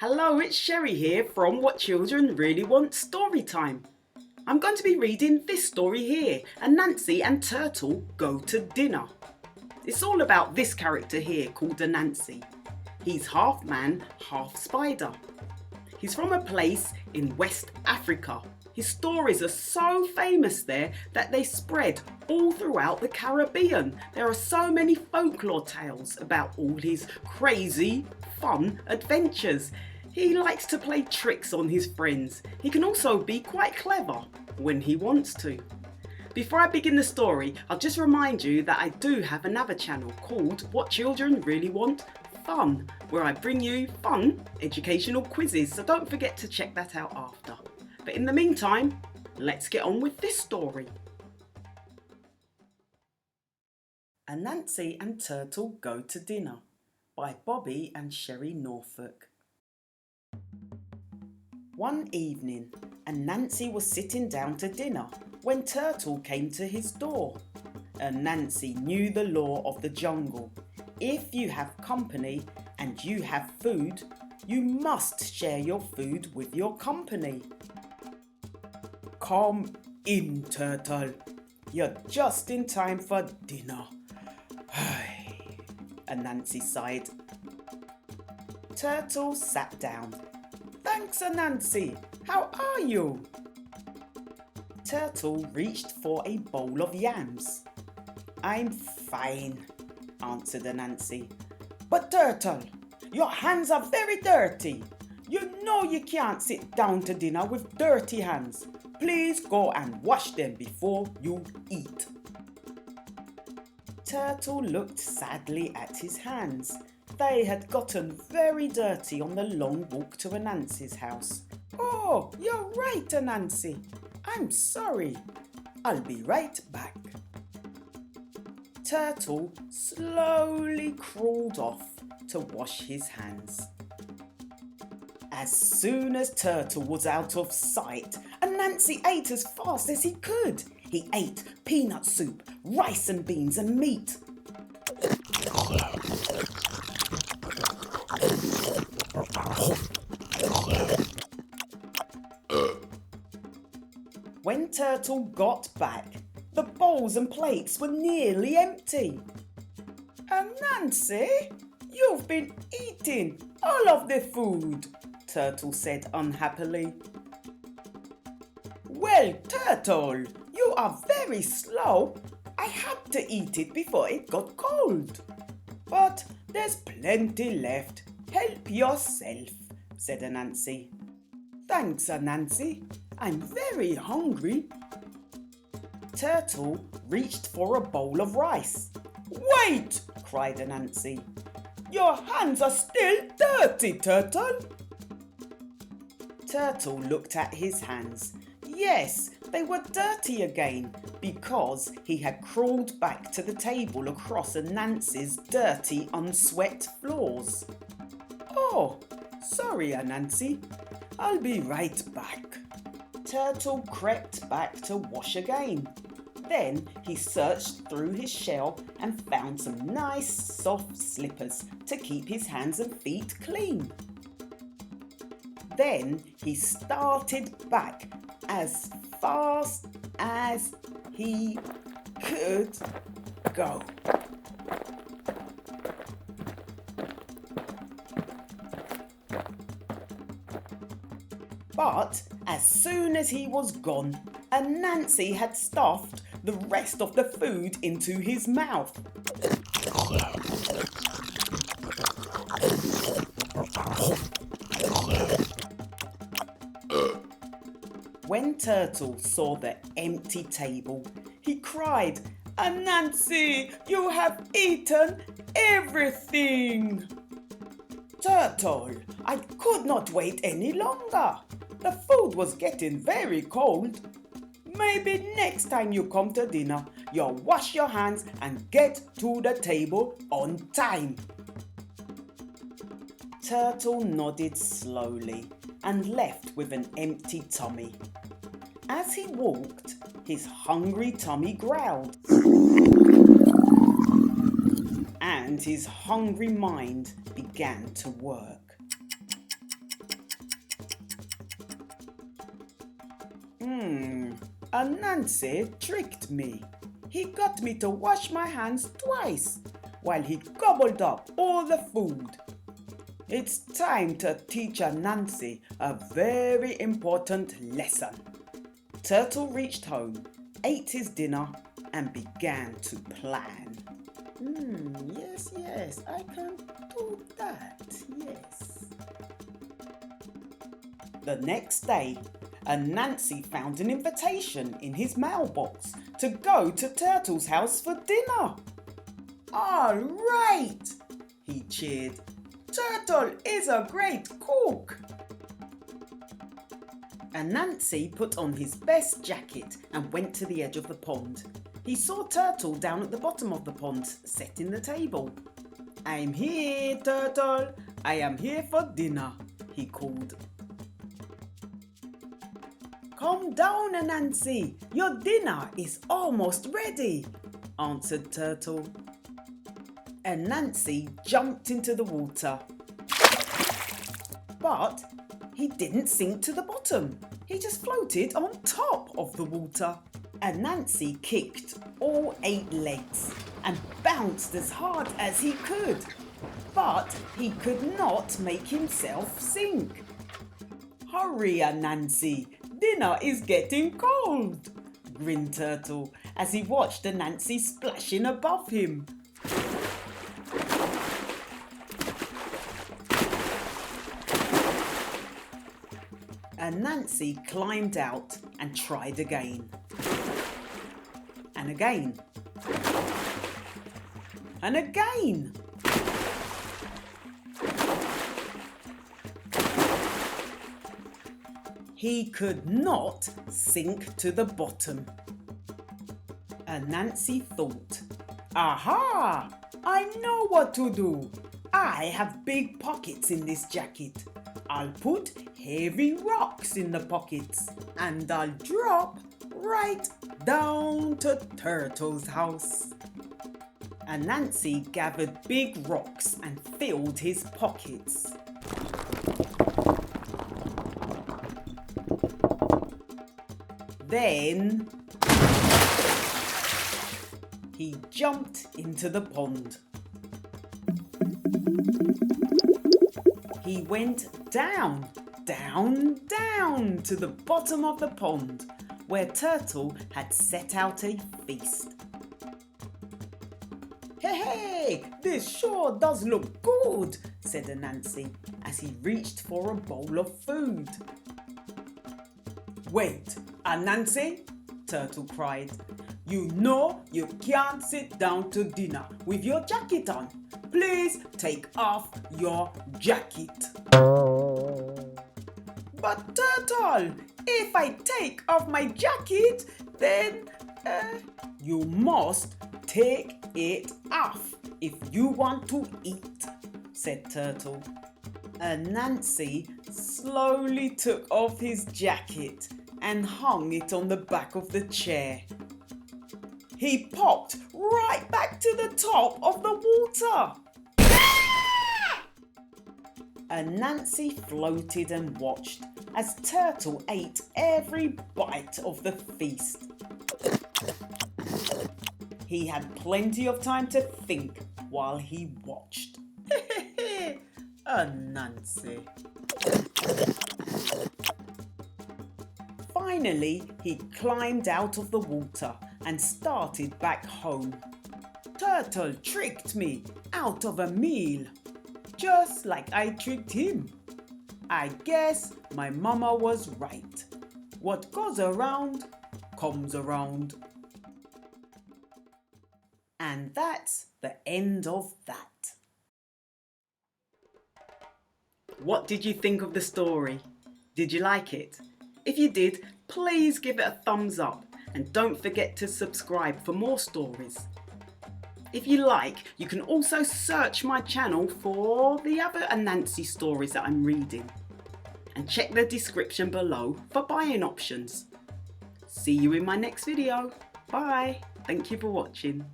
Hello, it's Sherry here from What Children Really Want Storytime. I'm going to be reading this story here, Anansi and Turtle Go to Dinner. It's all about this character here called Anansi. He's half man, half spider. He's from a place in West Africa. His stories are so famous there that they spread all throughout the Caribbean. There are so many folklore tales about all his crazy, fun adventures. He likes to play tricks on his friends. He can also be quite clever when he wants to. Before I begin the story, I'll just remind you that I do have another channel called What Children Really Want Fun, where I bring you fun educational quizzes, so don't forget to check that out after. But in the meantime, let's get on with this story. Anansi and Turtle Go to Dinner by Bobby and Sherry Norfolk. One evening, Anansi was sitting down to dinner when Turtle came to his door. Anansi knew the law of the jungle. If you have company and you have food, you must share your food with your company. Come in, Turtle. You're just in time for dinner. Anansi sighed. Turtle sat down. Thanks, Anansi. How are you? Turtle reached for a bowl of yams. I'm fine, answered Anansi. But Turtle, your hands are very dirty. You know you can't sit down to dinner with dirty hands. Please go and wash them before you eat. Turtle looked sadly at his hands. They had gotten very dirty on the long walk to Anansi's house. Oh, you're right, Anansi. I'm sorry. I'll be right back. Turtle slowly crawled off to wash his hands. As soon as Turtle was out of sight, Anansi ate as fast as he could. He ate peanut soup, rice and beans and meat. When Turtle got back, the bowls and plates were nearly empty. Anansi, you've been eating all of the food, Turtle said unhappily. Well, Turtle, you are very slow. I had to eat it before it got cold. But there's plenty left. Help yourself, said Anansi. Thanks, Anansi. I'm very hungry. Turtle reached for a bowl of rice. Wait, cried Anansi. Your hands are still dirty, Turtle. Turtle looked at his hands. Yes, they were dirty again because he had crawled back to the table across Anansi's dirty, unswept floors. Oh, sorry, Anansi. I'll be right back. Turtle crept back to wash again. Then he searched through his shell and found some nice soft slippers to keep his hands and feet clean. Then he started back as fast as he could go. But as soon as he was gone, Anansi had stuffed the rest of the food into his mouth. When Turtle saw the empty table, he cried, Anansi, you have eaten everything! Turtle, I could not wait any longer. The food was getting very cold. Maybe next time you come to dinner, you'll wash your hands and get to the table on time. Turtle nodded slowly and left with an empty tummy. As he walked, his hungry tummy growled. And his hungry mind began to work. Anansi tricked me. He got me to wash my hands twice while he gobbled up all the food. It's time to teach Anansi a very important lesson. Turtle reached home, ate his dinner and began to plan. Yes, I can do that, yes. The next day, Anansi found an invitation in his mailbox to go to Turtle's house for dinner. All right, he cheered. Turtle is a great cook. Anansi put on his best jacket and went to the edge of the pond. He saw Turtle down at the bottom of the pond, setting the table. I'm here, Turtle. I am here for dinner, he called. Come down, Anansi. Your dinner is almost ready, answered Turtle. Anansi jumped into the water. But he didn't sink to the bottom. He just floated on top of the water. Anansi kicked all 8 legs and bounced as hard as he could. But he could not make himself sink. Hurry, Anansi. Dinner is getting cold, grinned Turtle as he watched Anansi splashing above him. Anansi climbed out and tried again. And again. And again. He could not sink to the bottom. Anansi thought, aha! I know what to do. I have big pockets in this jacket. I'll put heavy rocks in the pockets and I'll drop right down to Turtle's house. Anansi gathered big rocks and filled his pockets. Then he jumped into the pond. He went down, down, down to the bottom of the pond where Turtle had set out a feast. Hey, this sure does look good, said Anansi as he reached for a bowl of food. Wait, Anansi, Turtle cried. You know you can't sit down to dinner with your jacket on. Please take off your jacket. But Turtle, if I take off my jacket, then you must take it off if you want to eat, said Turtle. Anansi slowly took off his jacket and hung it on the back of the chair. He popped right back to the top of the water. Anansi floated and watched as Turtle ate every bite of the feast. He had plenty of time to think while he watched. Anansi. Finally, he climbed out of the water and started back home. Turtle tricked me out of a meal, just like I tricked him. I guess my mama was right. What goes around, comes around. And that's the end of that. What did you think of the story? Did you like it? If you did, please give it a thumbs up and don't forget to subscribe for more stories. If you like, you can also search my channel for the other Anansi stories that I'm reading. And check the description below for buying options. See you in my next video. Bye. Thank you for watching.